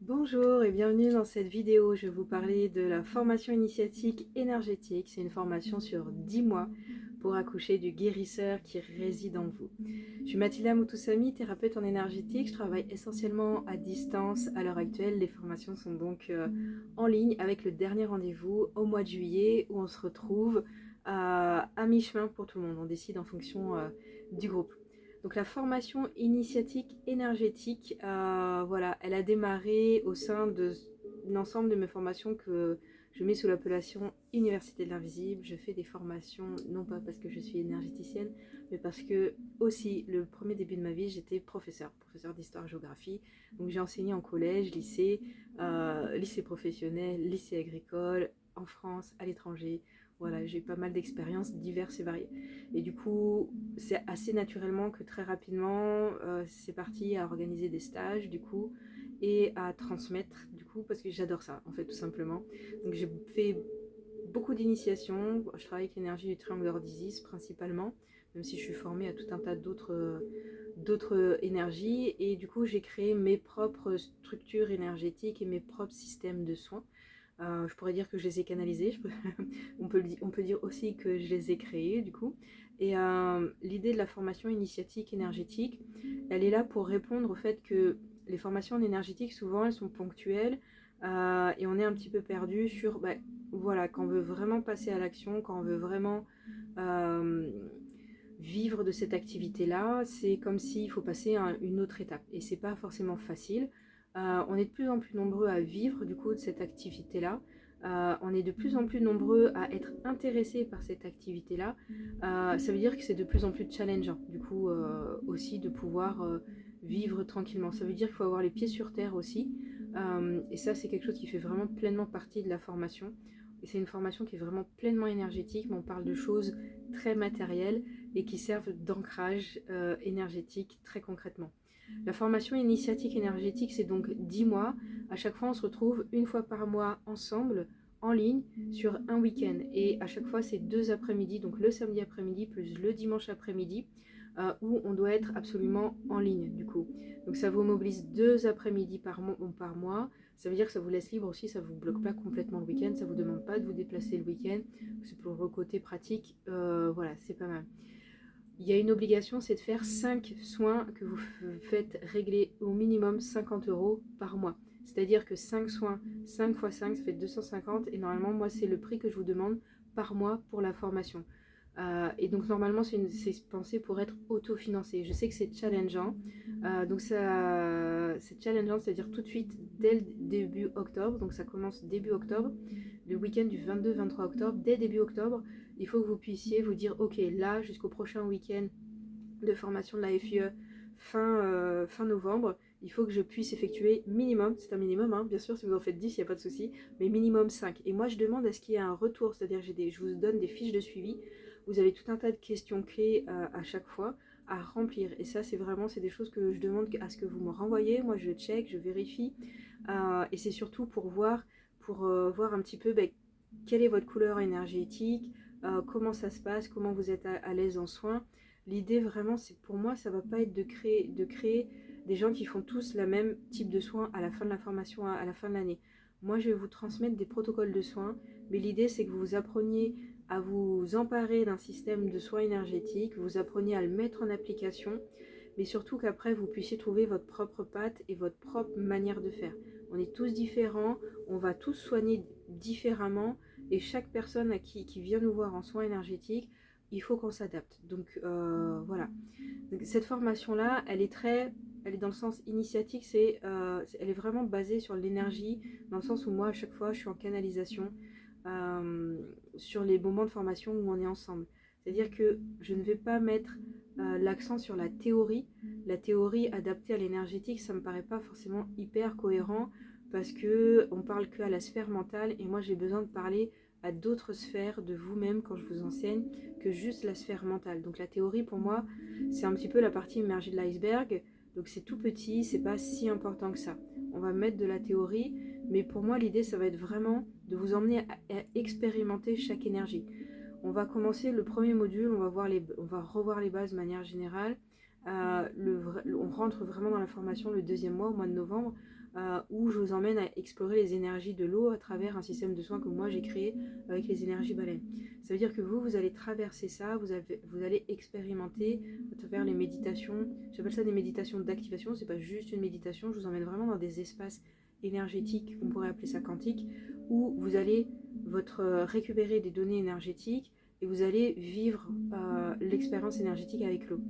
Bonjour et bienvenue dans cette vidéo. Je vais vous parler de la formation initiatique énergétique. C'est une formation sur 10 mois pour accoucher du guérisseur qui réside en vous. Je suis Mathilda Moutoussamy, thérapeute en énergétique. Je travaille essentiellement à distance à l'heure actuelle. Les formations sont donc en ligne avec le dernier rendez-vous au mois de juillet où on se retrouve à mi-chemin pour tout le monde. On décide en fonction du groupe. Donc la formation initiatique énergétique, voilà, elle a démarré au sein de l'ensemble de mes formations que je mets sous l'appellation Université de l'Invisible. Je fais des formations, non pas parce que je suis énergéticienne, mais parce que aussi, le premier début de ma vie, j'étais professeur d'histoire-géographie. Donc j'ai enseigné en collège, lycée, lycée professionnel, lycée agricole, en France, à l'étranger. Voilà, j'ai eu pas mal d'expériences diverses et variées. Et du coup, c'est assez naturellement que très rapidement, c'est parti à organiser des stages, du coup, et à transmettre, du coup, parce que j'adore ça, en fait, tout simplement. Donc j'ai fait beaucoup d'initiations. Je travaille avec l'énergie du triangle d'or d'Isis principalement, même si je suis formée à tout un tas d'autres énergies. Et du coup, j'ai créé mes propres structures énergétiques et mes propres systèmes de soins. Je pourrais dire que je les ai canalisés. On peut dire aussi que je les ai créés, du coup. Et l'idée de la formation initiatique énergétique, elle est là pour répondre au fait que les formations en énergétique, souvent, elles sont ponctuelles et on est un petit peu perdu sur, voilà, quand on veut vraiment passer à l'action, quand on veut vraiment euh, vivre de cette activité-là, c'est comme s'il faut passer à une autre étape. Et c'est pas forcément facile. On est de plus en plus nombreux à vivre du coup de cette activité-là. On est de plus en plus nombreux à être intéressés par cette activité-là. Ça veut dire que c'est de plus en plus challengeant, du coup, aussi de pouvoir vivre tranquillement. Ça veut dire qu'il faut avoir les pieds sur terre aussi. Et ça, c'est quelque chose qui fait vraiment pleinement partie de la formation. Et c'est une formation qui est vraiment pleinement énergétique, mais on parle de choses très matérielles et qui servent d'ancrage énergétique très concrètement. La formation initiatique énergétique, c'est donc 10 mois. À chaque fois, on se retrouve une fois par mois ensemble, en ligne, sur un week-end. Et à chaque fois, c'est 2 après-midi, donc le samedi après-midi plus le dimanche après-midi, où on doit être absolument en ligne, du coup. Donc ça vous mobilise 2 après-midi par mois. Ça veut dire que ça vous laisse libre aussi, ça ne vous bloque pas complètement le week-end, ça ne vous demande pas de vous déplacer le week-end. C'est pour le côté pratique, voilà, c'est pas mal. Il y a une obligation, c'est de faire 5 soins que vous faites régler au minimum 50 euros par mois. C'est-à-dire que 5 soins, 5 fois 5, ça fait 250. Et normalement, moi, c'est le prix que je vous demande par mois pour la formation. Et donc, normalement, c'est pensé pour être autofinancé. Je sais que c'est challengeant. Donc, c'est challengeant, c'est-à-dire tout de suite, dès le début octobre. Donc, ça commence début octobre, le week-end du 22-23 octobre. Dès début octobre, il faut que vous puissiez vous dire, ok, là, jusqu'au prochain week-end de formation de la FIE fin novembre, il faut que je puisse effectuer minimum, c'est un minimum, hein, bien sûr, si vous en faites 10, il n'y a pas de souci, mais minimum 5. Et moi, je demande à ce qu'il y ait un retour, c'est-à-dire que je vous donne des fiches de suivi, vous avez tout un tas de questions clés à chaque fois à remplir. Et ça, c'est des choses que je demande à ce que vous me renvoyez. Moi, je check, je vérifie. Et c'est surtout pour voir un petit peu quelle est votre couleur énergétique, comment ça se passe, comment vous êtes à l'aise en soins. L'idée vraiment, c'est pour moi, ça va pas être de créer des gens qui font tous le même type de soins à la fin de la formation, à la fin de l'année. Moi, je vais vous transmettre des protocoles de soins, mais l'idée, c'est que vous appreniez à vous emparer d'un système de soins énergétiques, vous appreniez à le mettre en application, mais surtout qu'après, vous puissiez trouver votre propre patte et votre propre manière de faire. On est tous différents, on va tous soigner différemment, et chaque personne qui vient nous voir en soins énergétiques, il faut qu'on s'adapte. Donc voilà. Donc, cette formation-là, elle est dans le sens initiatique, elle est vraiment basée sur l'énergie, dans le sens où moi, à chaque fois, je suis en canalisation euh, sur les moments de formation où on est ensemble. C'est-à-dire que je ne vais pas mettre l'accent sur la théorie. La théorie adaptée à l'énergétique, ça me paraît pas forcément hyper cohérent parce que on parle que à la sphère mentale et moi j'ai besoin de parler à d'autres sphères de vous-même quand je vous enseigne que juste la sphère mentale. Donc la théorie pour moi, c'est un petit peu la partie immergée de l'iceberg. Donc c'est tout petit, c'est pas si important que ça. On va mettre de la théorie, mais pour moi l'idée ça va être vraiment de vous emmener à expérimenter chaque énergie. On va commencer le premier module, on va revoir les bases de manière générale. On rentre vraiment dans la formation le deuxième mois, au mois de novembre. où je vous emmène à explorer les énergies de l'eau à travers un système de soins que moi j'ai créé avec les énergies baleines. Ça veut dire que vous allez traverser ça, vous allez expérimenter à travers les méditations. J'appelle ça des méditations d'activation, c'est pas juste une méditation, je vous emmène vraiment dans des espaces énergétiques, on pourrait appeler ça quantique, où vous allez récupérer des données énergétiques et vous allez vivre l'expérience énergétique avec l'eau.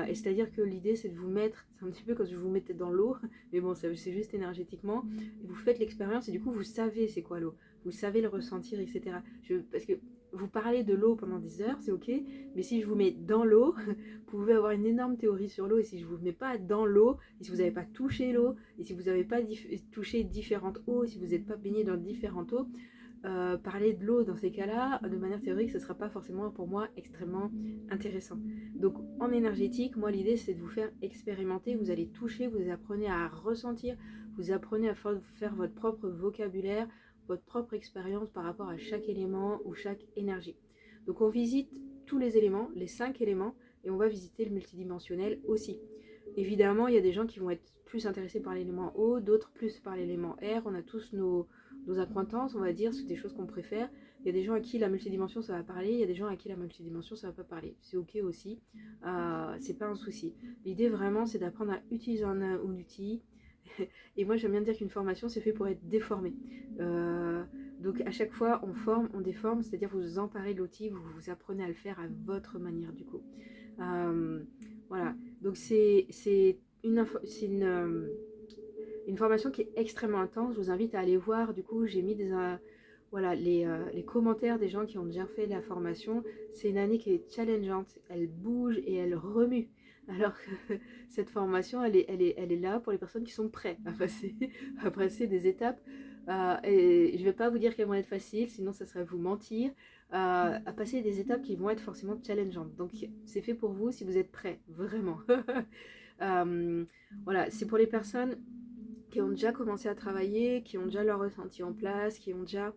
Et c'est-à-dire que l'idée c'est de vous mettre, c'est un petit peu comme si vous vous mettez dans l'eau, mais bon c'est juste énergétiquement, et vous faites l'expérience et du coup vous savez c'est quoi l'eau, vous savez le ressentir, etc. Parce que vous parlez de l'eau pendant des heures, c'est ok, mais si je vous mets dans l'eau, vous pouvez avoir une énorme théorie sur l'eau, et si je vous mets pas dans l'eau, et si vous n'avez pas touché l'eau, et si vous n'avez pas touché différentes eaux, et si vous n'êtes pas baigné dans différentes eaux, parler de l'eau dans ces cas-là, de manière théorique, ce ne sera pas forcément pour moi extrêmement intéressant. Donc en énergétique, moi l'idée c'est de vous faire expérimenter, vous allez toucher, vous apprenez à ressentir, vous apprenez à faire votre propre vocabulaire, votre propre expérience par rapport à chaque élément ou chaque énergie. Donc on visite tous les éléments, les 5 éléments, et on va visiter le multidimensionnel aussi. Évidemment, il y a des gens qui vont être plus intéressés par l'élément eau, d'autres plus par l'élément air, on a tous nos accointances, on va dire, c'est des choses qu'on préfère. Il y a des gens à qui la multidimension ça va parler, il y a des gens à qui la multidimension ça va pas parler. C'est ok aussi, c'est pas un souci. L'idée vraiment c'est d'apprendre à utiliser un outil. Et moi j'aime bien dire qu'une formation c'est fait pour être déformé. Donc à chaque fois on forme, on déforme, c'est-à-dire vous vous emparez de l'outil, vous apprenez à le faire à votre manière du coup. Voilà, donc c'est une formation qui est extrêmement intense. Je vous invite à aller voir. Du coup, j'ai mis les commentaires des gens qui ont déjà fait la formation. C'est une année qui est challengeante. Elle bouge et elle remue. Alors que cette formation, elle est là pour les personnes qui sont prêtes à passer des étapes. Et je ne vais pas vous dire qu'elles vont être faciles, sinon ça serait vous mentir. À passer des étapes qui vont être forcément challengeantes. Donc c'est fait pour vous si vous êtes prêts, vraiment. Voilà, c'est pour les personnes qui ont déjà commencé à travailler, qui ont déjà leur ressenti en place, qui ont déjà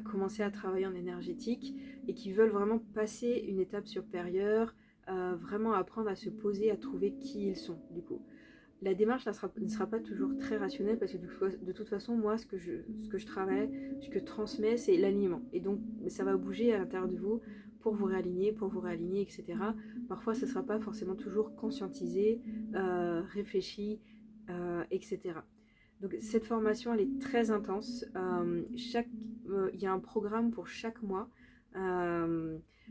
commencé à travailler en énergétique et qui veulent vraiment passer une étape supérieure, vraiment apprendre à se poser, à trouver qui ils sont du coup. La démarche ne sera pas toujours très rationnelle parce que de toute façon, moi, ce que je travaille, ce que je transmets, c'est l'alignement. Et donc, ça va bouger à l'intérieur de vous pour vous réaligner, etc. Parfois, ça ne sera pas forcément toujours conscientisé, réfléchi, etc. Donc, cette formation, elle est très intense. Il y a un programme pour chaque mois.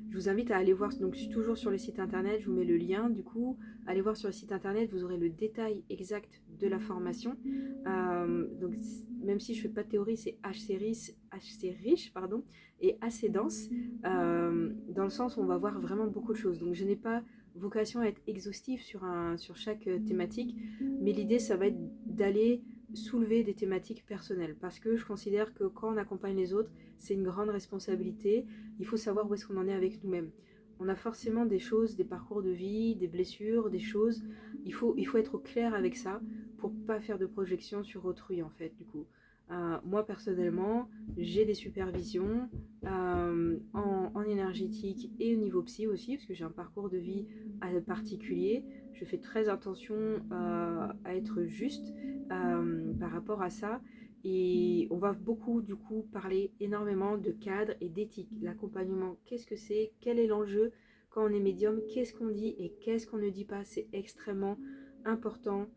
Je vous invite à aller voir, donc toujours sur le site internet, je vous mets le lien du coup, allez voir sur le site internet, vous aurez le détail exact de la formation. Donc même si je fais pas de théorie, c'est assez riche pardon, et assez dense, dans le sens où on va voir vraiment beaucoup de choses. Donc je n'ai pas vocation à être exhaustive sur chaque thématique, mais l'idée ça va être d'aller soulever des thématiques personnelles, parce que je considère que quand on accompagne les autres, c'est une grande responsabilité. Il faut savoir où est-ce qu'on en est avec nous-mêmes. On a forcément des choses, des parcours de vie, des blessures, des choses. Il faut être au clair avec ça pour pas faire de projection sur autrui en fait du coup. Moi personnellement, j'ai des supervisions en énergétique et au niveau psy aussi, parce que j'ai un parcours de vie particulier. Je fais très attention à être juste par rapport à ça. Et on va beaucoup du coup parler énormément de cadre et d'éthique. L'accompagnement, qu'est-ce que c'est? Quel est l'enjeu quand on est médium? Qu'est-ce qu'on dit et qu'est-ce qu'on ne dit pas? C'est extrêmement important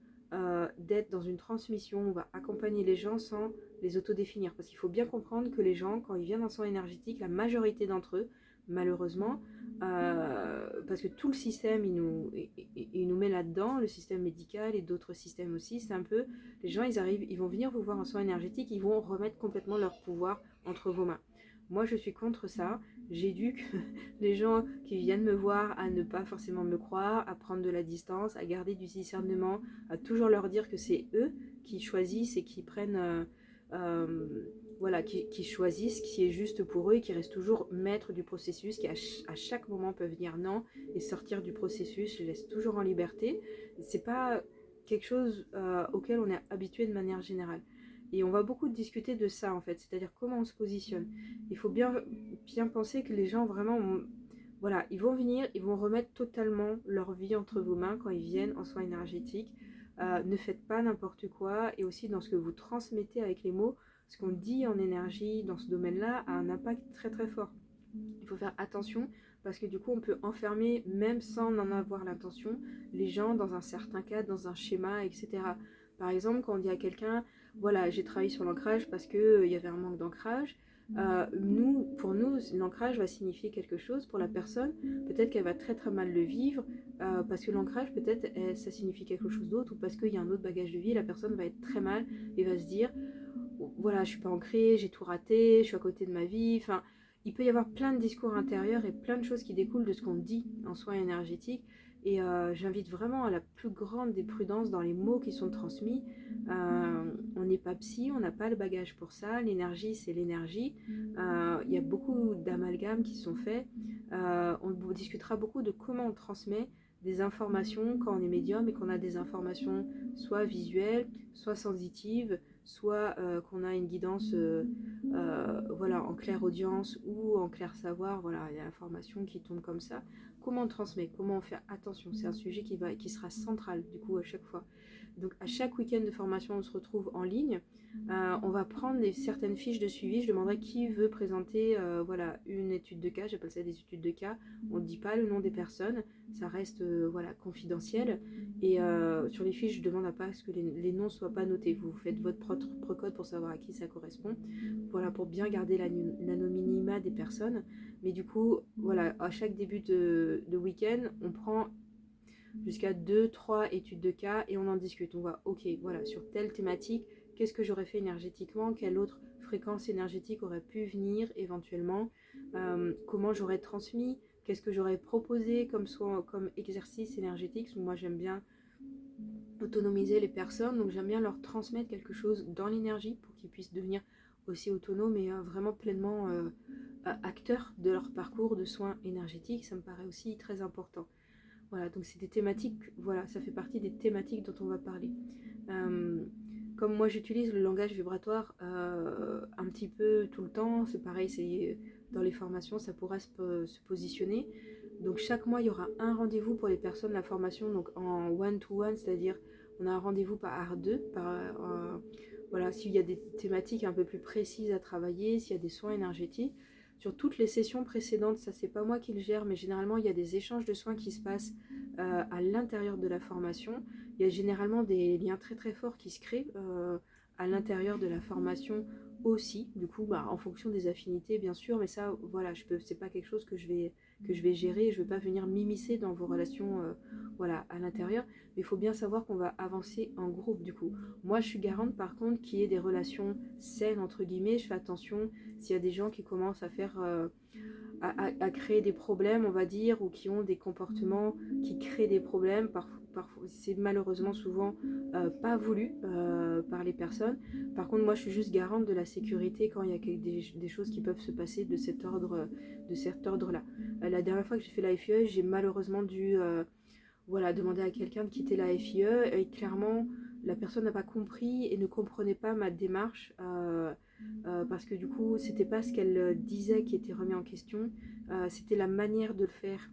d'être dans une transmission. On va accompagner les gens sans les autodéfinir. Parce qu'il faut bien comprendre que les gens, quand ils viennent en soins énergétiques, la majorité d'entre eux, malheureusement, parce que tout le système il nous met là-dedans, le système médical et d'autres systèmes aussi, c'est un peu, les gens ils vont venir vous voir en soins énergétiques, ils vont remettre complètement leur pouvoir entre vos mains. Moi je suis contre ça, j'éduque les gens qui viennent me voir à ne pas forcément me croire, à prendre de la distance, à garder du discernement, à toujours leur dire que c'est eux qui choisissent et qui prennent qui choisissent ce qui est juste pour eux et qui restent toujours maîtres du processus, qui à chaque moment peuvent dire non et sortir du processus. Je les laisse toujours en liberté. C'est pas quelque chose auquel on est habitué de manière générale. Et on va beaucoup discuter de ça en fait, c'est-à-dire comment on se positionne. Il faut bien penser que les gens vraiment, ils vont venir, ils vont remettre totalement leur vie entre vos mains quand ils viennent en soins énergétiques. Ne faites pas n'importe quoi, et aussi dans ce que vous transmettez avec les mots, ce qu'on dit en énergie dans ce domaine-là a un impact très très fort. Il faut faire attention parce que du coup on peut enfermer, même sans en avoir l'intention, les gens dans un certain cadre, dans un schéma, etc. Par exemple, quand on dit à quelqu'un, voilà, j'ai travaillé sur l'ancrage parce qu'il y avait un manque d'ancrage, pour nous, l'ancrage va signifier quelque chose. Pour la personne, peut-être qu'elle va très très mal le vivre, parce que l'ancrage, peut-être, ça signifie quelque chose d'autre, ou parce qu'il y a un autre bagage de vie, la personne va être très mal et va se dire, voilà, je suis pas ancrée, j'ai tout raté, je suis à côté de ma vie. Enfin, il peut y avoir plein de discours intérieurs et plein de choses qui découlent de ce qu'on dit en soins énergétiques. Et j'invite vraiment à la plus grande des prudences dans les mots qui sont transmis. On n'est pas psy, on n'a pas le bagage pour ça. L'énergie, c'est l'énergie. Il y a beaucoup d'amalgames qui sont faits. On discutera beaucoup de comment on transmet des informations quand on est médium et qu'on a des informations soit visuelles, soit sensitives, soit qu'on a une guidance voilà, en claire audience ou en clair savoir, voilà, il y a l'information qui tombe comme ça. Comment on transmet, comment on fait attention, c'est un sujet qui sera central du coup à chaque fois. Donc à chaque week-end de formation, on se retrouve en ligne. On va prendre certaines fiches de suivi. Je demanderai qui veut présenter voilà, une étude de cas. J'appelle ça des études de cas. On ne dit pas le nom des personnes. Ça reste voilà, confidentiel. Et sur les fiches, je demande à pas que les noms ne soient pas notés. Vous faites votre propre code pour savoir à qui ça correspond. Voilà, pour bien garder l'anonymat des personnes. Mais du coup, voilà, à chaque début de week-end, on prend jusqu'à 2-3 études de cas et on en discute. On voit, ok, voilà, sur telle thématique, qu'est-ce que j'aurais fait énergétiquement, quelle autre fréquence énergétique aurait pu venir éventuellement, comment j'aurais transmis, qu'est-ce que j'aurais proposé comme exercice énergétique. Moi, j'aime bien autonomiser les personnes, donc j'aime bien leur transmettre quelque chose dans l'énergie pour qu'ils puissent devenir aussi autonomes et vraiment pleinement acteurs de leur parcours de soins énergétiques. Ça me paraît aussi très important. Voilà, donc c'est des thématiques, voilà, ça fait partie des thématiques dont on va parler. Comme moi j'utilise le langage vibratoire un petit peu tout le temps, c'est pareil, c'est dans les formations, ça pourra se positionner. Donc chaque mois, il y aura un rendez-vous pour les personnes de la formation, donc en one-to-one, c'est-à-dire on a un rendez-vous par deux, voilà, s'il y a des thématiques un peu plus précises à travailler, s'il y a des soins énergétiques. Sur toutes les sessions précédentes, ça c'est pas moi qui le gère, mais généralement il y a des échanges de soins qui se passent à l'intérieur de la formation. Il y a généralement des liens très très forts qui se créent à l'intérieur de la formation aussi, du coup en fonction des affinités bien sûr, mais ça voilà, c'est pas quelque chose que je vais gérer, je ne vais pas venir m'immiscer dans vos relations voilà, à l'intérieur, mais il faut bien savoir qu'on va avancer en groupe du coup. Moi je suis garante par contre qu'il y ait des relations saines entre guillemets, je fais attention s'il y a des gens qui commencent à faire à créer des problèmes on va dire, ou qui ont des comportements qui créent des problèmes, parfois c'est malheureusement souvent pas voulu par les personnes. Par contre moi je suis juste garante de la sécurité quand il y a des choses qui peuvent se passer de cet ordre là. La dernière fois que j'ai fait la FIE, j'ai malheureusement dû voilà, demander à quelqu'un de quitter la FIE et clairement la personne n'a pas compris et ne comprenait pas ma démarche parce que du coup c'était pas ce qu'elle disait qui était remis en question, c'était la manière de le faire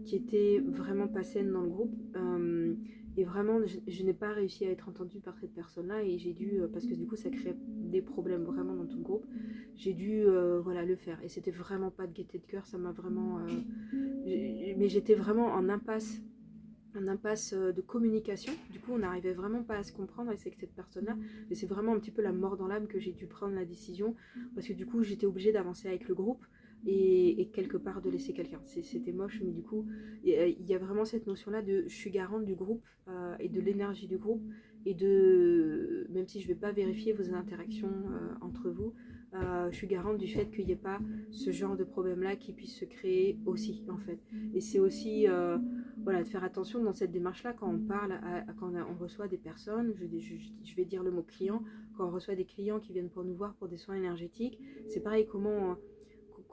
qui était vraiment pas saine dans le groupe et vraiment je n'ai pas réussi à être entendue par cette personne là et j'ai dû parce que du coup ça crée des problèmes vraiment dans tout le groupe, j'ai dû voilà, le faire et c'était vraiment pas de gaieté de cœur, ça m'a vraiment mais j'étais vraiment en impasse de communication. Du coup, on n'arrivait vraiment pas à se comprendre avec cette personne-là. Et c'est vraiment un petit peu la mort dans l'âme que j'ai dû prendre la décision. Parce que du coup, j'étais obligée d'avancer avec le groupe et quelque part de laisser quelqu'un. C'était moche, mais du coup, il y a vraiment cette notion-là de je suis garante du groupe et de l'énergie du groupe. Et de, même si je ne vais pas vérifier vos interactions entre vous, je suis garante du fait qu'il n'y ait pas ce genre de problème-là qui puisse se créer aussi, en fait. Et c'est aussi voilà, de faire attention dans cette démarche-là quand on parle, quand on reçoit des personnes, je vais dire le mot client, quand on reçoit des clients qui viennent pour nous voir pour des soins énergétiques, c'est pareil, comment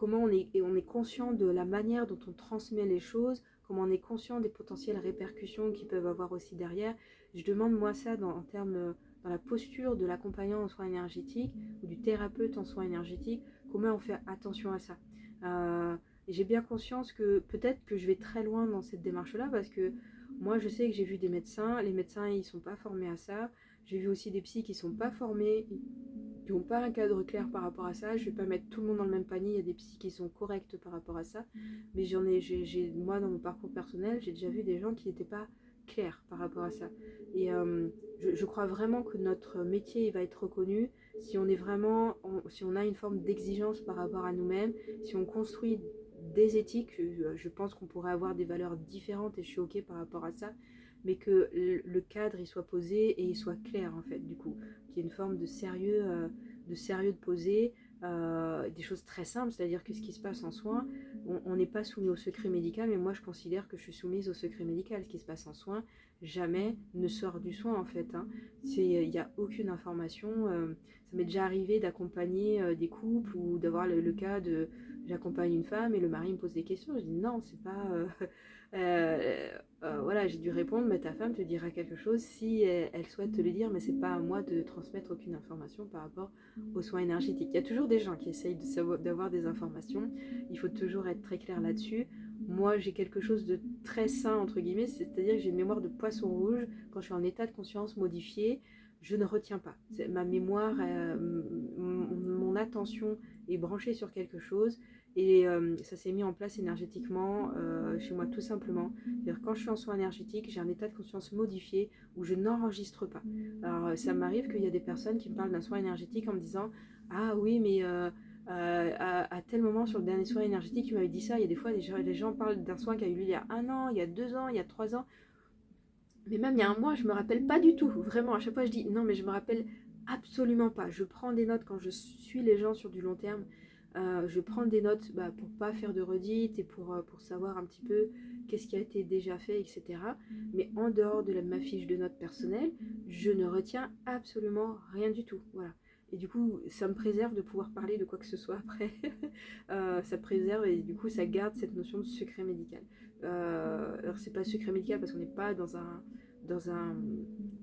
on est conscient de la manière dont on transmet les choses, comment on est conscient des potentielles répercussions qu'ils peuvent avoir aussi derrière. Je demande moi ça en termes dans la posture de l'accompagnant en soins énergétiques ou du thérapeute en soins énergétiques, comment on fait attention à ça. Et j'ai bien conscience que peut-être que je vais très loin dans cette démarche-là parce que Moi, je sais que j'ai vu des médecins, les médecins, ils sont pas formés à ça. J'ai vu aussi des psys qui sont pas formés, qui n'ont pas un cadre clair par rapport à ça. Je vais pas mettre tout le monde dans le même panier. Il y a des psys qui sont corrects par rapport à ça. Mais moi, dans mon parcours personnel, j'ai déjà vu des gens qui n'étaient pas clairs par rapport à ça. Et je crois vraiment que notre métier il va être reconnu si on est vraiment, si on a une forme d'exigence par rapport à nous-mêmes, si on construit des éthiques. Je pense qu'on pourrait avoir des valeurs différentes et je suis ok par rapport à ça, mais que le cadre il soit posé et il soit clair en fait, du coup, qu'il y ait une forme de sérieux de poser, des choses très simples, c'est-à-dire que ce qui se passe en soins, on n'est pas soumis au secret médical, mais moi je considère que je suis soumise au secret médical. Ce qui se passe en soins jamais ne sort du soin en fait, hein. Il n'y a aucune information. Ça m'est déjà arrivé d'accompagner des couples ou d'avoir le cas de j'accompagne une femme et le mari me pose des questions. Je dis non, c'est pas. Voilà, j'ai dû répondre, mais ta femme te dira quelque chose si elle souhaite te le dire, mais c'est pas à moi de transmettre aucune information par rapport aux soins énergétiques. Il y a toujours des gens qui essayent d'avoir des informations. Il faut toujours être très clair là-dessus. Moi, j'ai quelque chose de très sain, entre guillemets, c'est-à-dire que j'ai une mémoire de poisson rouge. Quand je suis en état de conscience modifié, je ne retiens pas. Ma mémoire, mon attention est branchée sur quelque chose et ça s'est mis en place énergétiquement chez moi tout simplement. C'est-à-dire quand je suis en soins énergétiques, j'ai un état de conscience modifié où je n'enregistre pas. Alors ça m'arrive qu'il y a des personnes qui me parlent d'un soin énergétique en me disant « Ah oui, mais à tel moment sur le dernier soin énergétique, tu m'avais dit ça. » Il y a des fois, les gens parlent d'un soin qui a eu lieu il y a 1 an, il y a 2 ans, il y a 3 ans. Mais même il y a un mois, je me rappelle pas du tout. Vraiment, à chaque fois, je dis non, mais je me rappelle absolument pas. Je prends des notes quand je suis les gens sur du long terme. Je prends des notes pour pas faire de redites et pour savoir un petit peu qu'est-ce qui a été déjà fait, etc. Mais en dehors de ma fiche de notes personnelle, je ne retiens absolument rien du tout. Voilà. Et du coup, ça me préserve de pouvoir parler de quoi que ce soit après. Ça préserve et du coup, ça garde cette notion de secret médical. Alors, c'est pas secret médical parce qu'on n'est pas dans un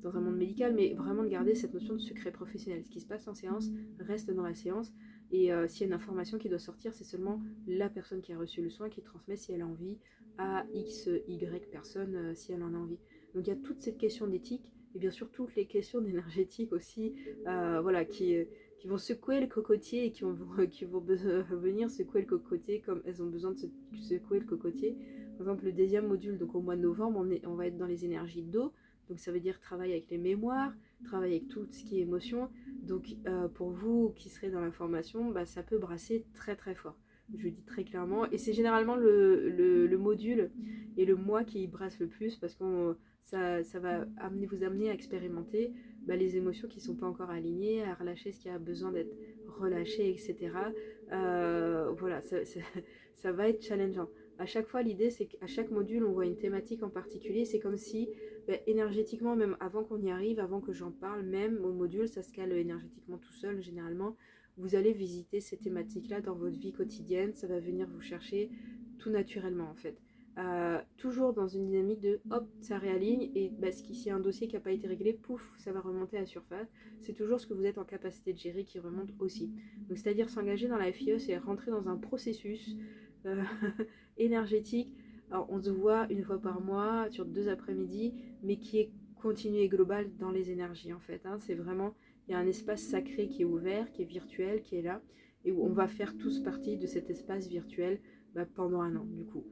monde médical, mais vraiment de garder cette notion de secret professionnel. Ce qui se passe en séance reste dans la séance. Et s'il y a une information qui doit sortir, c'est seulement la personne qui a reçu le soin qui transmet si elle a envie à X, Y personne si elle en a envie. Donc il y a toute cette question d'éthique et bien sûr toutes les questions d'énergétique aussi, voilà, qui vont secouer le cocotier et qui vont venir secouer le cocotier comme elles ont besoin de secouer le cocotier. Par exemple, le deuxième module, donc au mois de novembre, on va être dans les énergies d'eau. Donc ça veut dire travailler avec les mémoires, travailler avec tout ce qui est émotion. Donc pour vous qui serez dans la formation, ça peut brasser très très fort. Je le dis très clairement. Et c'est généralement le module et le mois qui brasse le plus parce que ça va vous amener à expérimenter les émotions qui ne sont pas encore alignées, à relâcher ce qui a besoin d'être relâché, etc. Voilà, ça va être challengeant. À chaque fois, l'idée, c'est qu'à chaque module, on voit une thématique en particulier. C'est comme si, énergétiquement, même avant qu'on y arrive, avant que j'en parle, même au module, ça se cale énergétiquement tout seul, généralement. Vous allez visiter ces thématiques-là dans votre vie quotidienne. Ça va venir vous chercher tout naturellement, en fait. Toujours dans une dynamique de hop, ça réaligne et s'il y a un dossier qui n'a pas été réglé, pouf, ça va remonter à la surface. C'est toujours ce que vous êtes en capacité de gérer qui remonte aussi. Donc c'est-à-dire s'engager dans la FIE, c'est rentrer dans un processus énergétique. Alors on se voit une fois par mois sur 2 après-midi, mais qui est continu et global dans les énergies en fait, hein. C'est vraiment, il y a un espace sacré qui est ouvert, qui est virtuel, qui est là, et où on va faire tous partie de cet espace virtuel pendant 1 an du coup.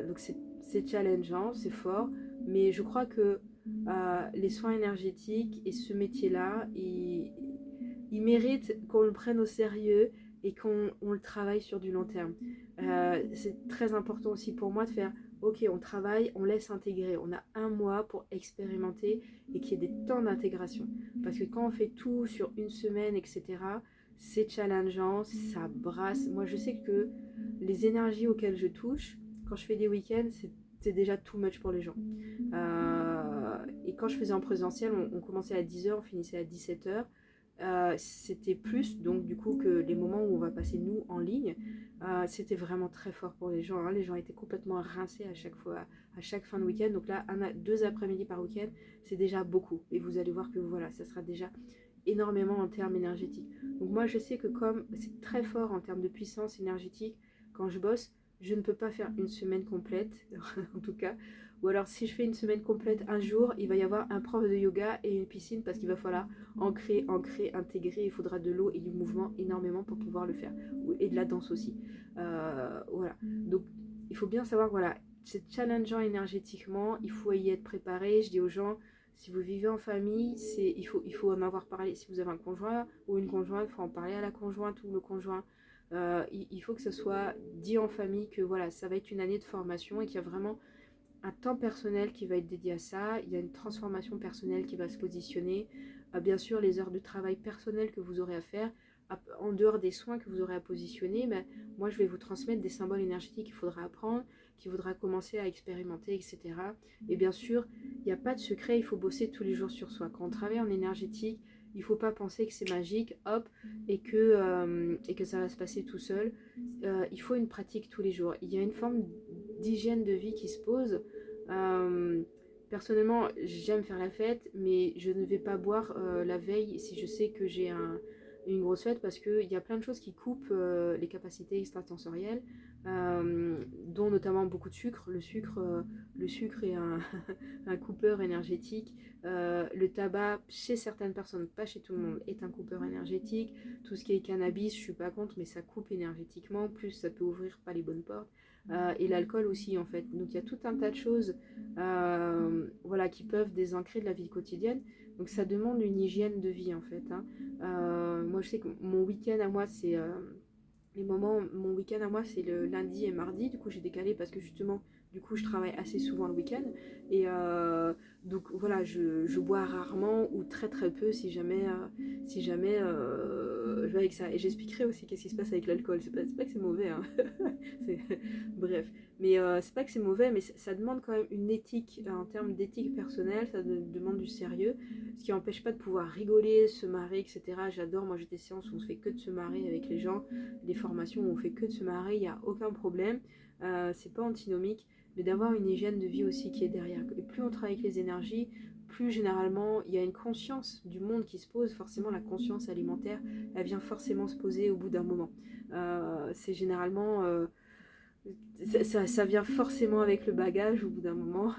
Donc c'est challengeant, c'est fort, mais je crois que les soins énergétiques et ce métier-là, il mérite qu'on le prenne au sérieux et qu'on le travaille sur du long terme. C'est très important aussi pour moi de faire ok, on travaille, on laisse intégrer, on a 1 mois pour expérimenter et qu'il y ait des temps d'intégration, parce que quand on fait tout sur 1 semaine, etc., c'est challengeant, ça brasse. Moi je sais que les énergies auxquelles je touche quand je fais des week-ends, c'est déjà too much pour les gens. Et quand je faisais en présentiel, on commençait à 10h, on finissait à 17h. C'était plus, donc du coup, que les moments où on va passer nous en ligne, c'était vraiment très fort pour les gens, hein. Les gens étaient complètement rincés à chaque fois, à chaque fin de week-end. Donc là, 2 après-midi par week-end, c'est déjà beaucoup. Et vous allez voir que voilà, ça sera déjà énormément en termes énergétiques. Donc moi, je sais que comme c'est très fort en termes de puissance énergétique, quand je bosse, je ne peux pas faire 1 semaine complète, en tout cas, Ou alors si je fais une semaine complète, un jour, il va y avoir un prof de yoga et une piscine parce qu'il va falloir ancrer, intégrer. Il faudra de l'eau et du mouvement énormément pour pouvoir le faire. Et de la danse aussi. Voilà. Donc il faut bien savoir, voilà, c'est challengeant énergétiquement, il faut y être préparé. Je dis aux gens, si vous vivez en famille, il faut en avoir parlé. Si vous avez un conjoint ou une conjointe, il faut en parler à la conjointe ou le conjoint. Il faut que ce soit dit en famille que voilà, ça va être une année de formation et qu'il y a vraiment un temps personnel qui va être dédié à ça. Il y a une transformation personnelle qui va se positionner. Bien sûr, les heures de travail personnel que vous aurez à faire, en dehors des soins que vous aurez à positionner, mais moi je vais vous transmettre des symboles énergétiques qu'il faudra apprendre, qu'il faudra commencer à expérimenter, etc. Et bien sûr, il n'y a pas de secret, il faut bosser tous les jours sur soi. Quand on travaille en énergétique, il ne faut pas penser que c'est magique, hop, et que ça va se passer tout seul. Il faut une pratique tous les jours. Il y a une forme d'hygiène de vie qui se pose. Personnellement, j'aime faire la fête, mais je ne vais pas boire la veille si je sais que j'ai une grosse fête parce qu'il y a plein de choses qui coupent les capacités extrasensorielles, dont notamment beaucoup de sucre. Le sucre est un coupeur énergétique. Le tabac, chez certaines personnes, pas chez tout le monde, est un coupeur énergétique. Tout ce qui est cannabis, je suis pas contre, mais ça coupe énergétiquement. Plus ça peut ouvrir pas les bonnes portes. Et l'alcool aussi en fait. Donc il y a tout un tas de choses voilà, qui peuvent désancrer de la vie quotidienne. Donc ça demande une hygiène de vie en fait. Moi je sais que mon week-end à moi c'est mon week-end à moi c'est le lundi et mardi. Du coup j'ai décalé parce que justement du coup je travaille assez souvent le week-end. Et donc voilà, je bois rarement ou très très peu si jamais je vais avec ça. Et j'expliquerai aussi qu'est-ce qui se passe avec l'alcool. C'est pas que c'est mauvais, hein. Bref. Mais c'est pas que c'est mauvais, mais ça demande quand même une éthique, en termes d'éthique personnelle, ça demande du sérieux, ce qui n'empêche pas de pouvoir rigoler, se marrer, etc. J'adore, moi j'ai des séances où on se fait que de se marrer avec les gens, des formations où on fait que de se marrer, il n'y a aucun problème, c'est pas antinomique, mais d'avoir une hygiène de vie aussi qui est derrière. Et plus on travaille avec les énergies, plus généralement il y a une conscience du monde qui se pose. Forcément la conscience alimentaire, elle vient forcément se poser au bout d'un moment. C'est généralement... ça vient forcément avec le bagage au bout d'un moment.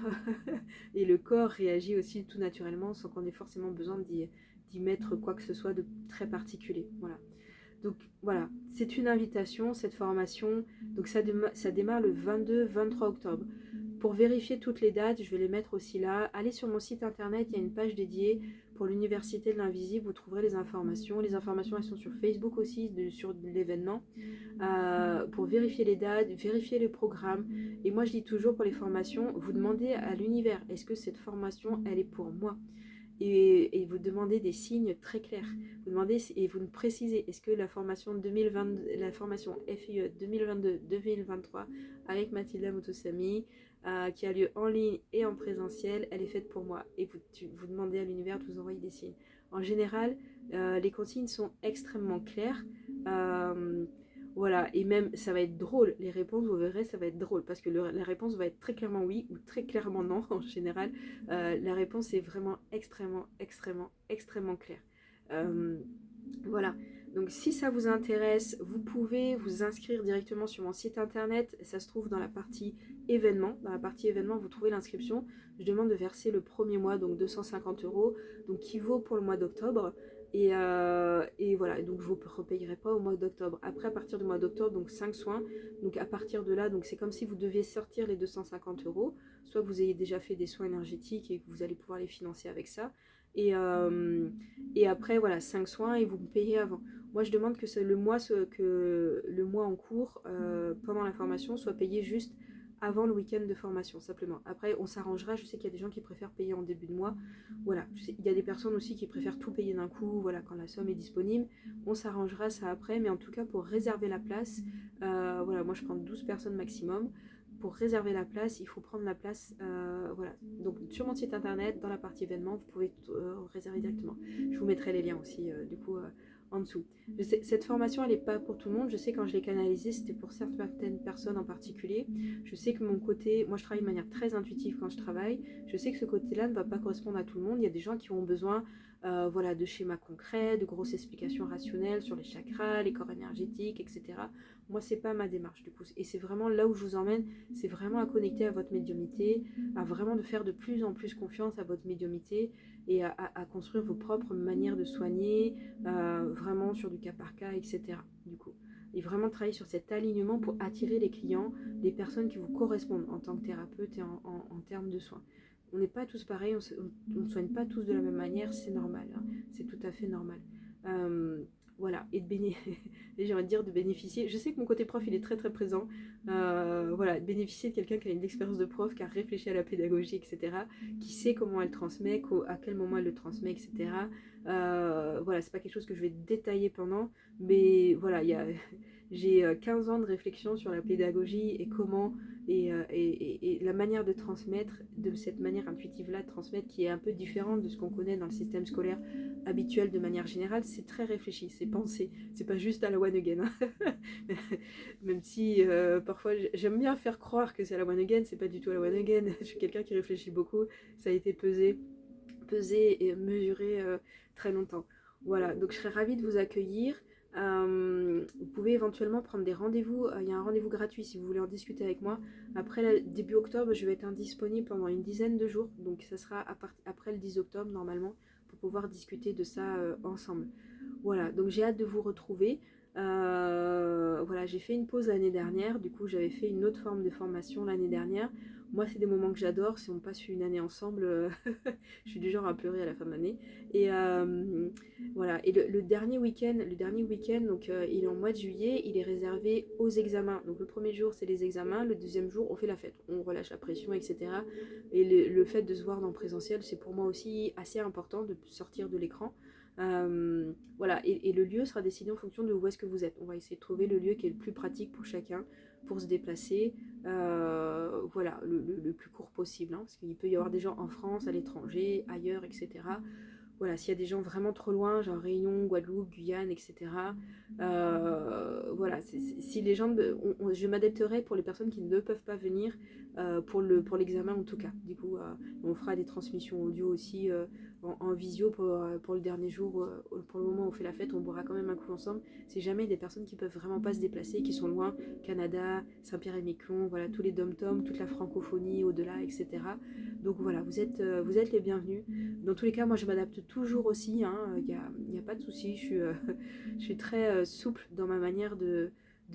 Et le corps réagit aussi tout naturellement sans qu'on ait forcément besoin d'y mettre quoi que ce soit de très particulier. Voilà. Donc voilà, c'est une invitation, cette formation. Donc ça démarre le 22-23 octobre. Pour vérifier toutes les dates, je vais les mettre aussi là. Allez sur mon site internet, il y a une page dédiée pour l'Université de l'Invisible. Vous trouverez les informations. Les informations, elles sont sur Facebook aussi, sur l'événement. Pour vérifier les dates, vérifier le programme. Et moi, je dis toujours pour les formations, vous demandez à l'univers, est-ce que cette formation, elle est pour moi ? Et vous demandez des signes très clairs. Vous demandez et vous précisez, est-ce que la formation 2020, la formation FIE 2022-2023 avec Mathilda Motosami, qui a lieu en ligne et en présentiel, elle est faite pour moi. Et vous demandez à l'univers de vous envoyer des signes. En général, les consignes sont extrêmement claires. Voilà, et même ça va être drôle, les réponses, vous verrez, ça va être drôle, parce que la réponse va être très clairement oui ou très clairement non, en général. La réponse est vraiment extrêmement claire. Voilà, donc si ça vous intéresse, vous pouvez vous inscrire directement sur mon site internet, ça se trouve dans la partie événements. Dans la partie événements, vous trouvez l'inscription. Je demande de verser le premier mois, donc 250 €, donc qui vaut pour le mois d'octobre. Et voilà, donc je ne vous repayerai pas au mois d'octobre. Après, à partir du mois d'octobre, donc 5 soins. Donc à partir de là, donc c'est comme si vous deviez sortir les 250 €, soit que vous ayez déjà fait des soins énergétiques et que vous allez pouvoir les financer avec ça. Et après, voilà, 5 soins et vous me payez avant. Moi, je demande que le mois en cours, pendant la formation, soit payé juste avant le week-end de formation, simplement. Après, on s'arrangera. Je sais qu'il y a des gens qui préfèrent payer en début de mois. Voilà, il y a des personnes aussi qui préfèrent tout payer d'un coup, voilà, quand la somme est disponible. On s'arrangera ça après, mais en tout cas, pour réserver la place, voilà, moi je prends 12 personnes maximum. Pour réserver la place, il faut prendre la place, voilà. Donc sur mon site internet, dans la partie événements, vous pouvez réserver directement. Je vous mettrai les liens aussi, du coup, en dessous. Cette formation, elle n'est pas pour tout le monde. Je sais quand je l'ai canalisée, c'était pour certaines personnes en particulier. Je sais que mon côté, moi je travaille de manière très intuitive quand je travaille. Je sais que ce côté-là ne va pas correspondre à tout le monde. Il y a des gens qui ont besoin voilà, de schémas concrets, de grosses explications rationnelles sur les chakras, les corps énergétiques, etc. Moi, c'est pas ma démarche du coup. Et c'est vraiment là où je vous emmène, c'est vraiment à connecter à votre médiumnité, à vraiment de faire de plus en plus confiance à votre médiumité et à construire vos propres manières de soigner, vraiment sur du cas par cas, etc. Du coup. Et vraiment travailler sur cet alignement pour attirer les clients, les personnes qui vous correspondent en tant que thérapeute et en termes de soins. On n'est pas tous pareils, on ne soigne pas tous de la même manière, c'est normal, hein, c'est tout à fait normal. Voilà, et j'ai envie de dire de bénéficier. Je sais que mon côté prof il est très très présent. Voilà, de bénéficier de quelqu'un qui a une expérience de prof, qui a réfléchi à la pédagogie, etc., qui sait comment elle transmet, à quel moment elle le transmet, etc. Voilà, c'est pas quelque chose que je vais détailler pendant, mais voilà, j'ai 15 ans de réflexion sur la pédagogie et comment et la manière de transmettre, de cette manière intuitive-là de transmettre, qui est un peu différente de ce qu'on connaît dans le système scolaire habituel de manière générale. C'est très réfléchi, c'est pensé, c'est pas juste à la one again, hein. Même si parfois j'aime bien faire croire que c'est à la one again, c'est pas du tout à la one again. Je suis quelqu'un qui réfléchit beaucoup, ça a été pesé et mesuré très longtemps. Voilà, donc je serais ravie de vous accueillir. Vous pouvez éventuellement prendre des rendez-vous. Il y a un rendez-vous gratuit si vous voulez en discuter avec moi. Après début octobre, je vais être indisponible pendant une dizaine de jours. Donc ça sera après le 10 octobre normalement pour pouvoir discuter de ça ensemble. Voilà, donc j'ai hâte de vous retrouver. Voilà, j'ai fait une pause l'année dernière. Du coup, j'avais fait une autre forme de formation l'année dernière. Moi, c'est des moments que j'adore. Si on passe une année ensemble, je suis du genre à pleurer à la fin de l'année. Et voilà. Et le dernier week-end, donc il est en mois de juillet, il est réservé aux examens. Donc le premier jour, c'est les examens. Le deuxième jour, on fait la fête. On relâche la pression, etc. Et le fait de se voir dans le présentiel, c'est pour moi aussi assez important de sortir de l'écran. Voilà, et le lieu sera décidé en fonction de où est-ce que vous êtes. On va essayer de trouver le lieu qui est le plus pratique pour chacun pour se déplacer, voilà, le plus court possible, hein, parce qu'il peut y avoir des gens en France, à l'étranger, ailleurs, etc. Voilà, s'il y a des gens vraiment trop loin, genre Réunion, Guadeloupe, Guyane, etc. Voilà, si les gens, je m'adapterai pour les personnes qui ne peuvent pas venir pour l'examen en tout cas. Du coup, on fera des transmissions audio aussi en visio pour le dernier jour, pour le moment où on fait la fête, on boira quand même un coup ensemble. C'est jamais des personnes qui peuvent vraiment pas se déplacer, qui sont loin, Canada, Saint-Pierre-et-Miquelon, voilà, tous les dom-toms, toute la francophonie au-delà, etc. Donc voilà, vous êtes les bienvenus. Dans tous les cas, moi je m'adapte toujours aussi, hein, y a pas de souci, je suis très souple dans ma manière de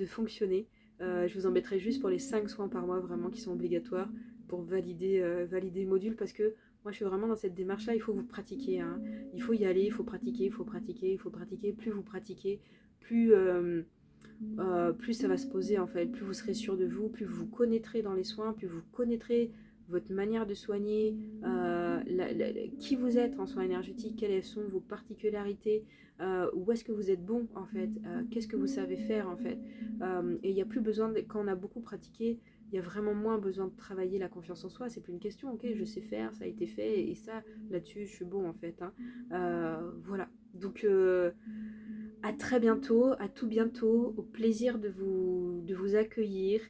fonctionner. Je vous embêterai juste pour les 5 soins par mois vraiment qui sont obligatoires pour valider le module, parce que moi je suis vraiment dans cette démarche là. Il faut vous pratiquer, hein. Il faut y aller, il faut pratiquer, il faut pratiquer, il faut pratiquer. Plus vous pratiquez, plus ça va se poser en fait, plus vous serez sûr de vous, plus vous vous connaîtrez dans les soins, plus vous connaîtrez votre manière de soigner, qui vous êtes en soins énergétiques, quelles sont vos particularités, où est-ce que vous êtes bon en fait, qu'est-ce que vous savez faire en fait. Et il n'y a plus besoin, quand on a beaucoup pratiqué, il y a vraiment moins besoin de travailler la confiance en soi. C'est plus une question, ok, je sais faire, ça a été fait, et ça, là-dessus, je suis bon en fait, hein. Voilà, donc à très bientôt, à tout bientôt, au plaisir de vous accueillir.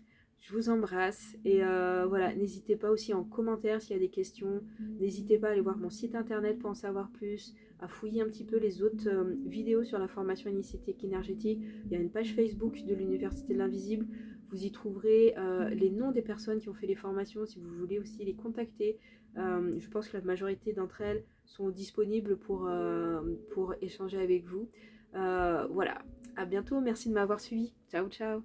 Je vous embrasse et voilà, n'hésitez pas aussi en commentaire s'il y a des questions. N'hésitez pas à aller voir mon site internet pour en savoir plus, à fouiller un petit peu les autres vidéos sur la formation initiatique énergétique. Il y a une page Facebook de l'Université de l'Invisible. Vous y trouverez les noms des personnes qui ont fait les formations si vous voulez aussi les contacter. Je pense que la majorité d'entre elles sont disponibles pour échanger avec vous. Voilà, à bientôt, merci de m'avoir suivi. Ciao, ciao.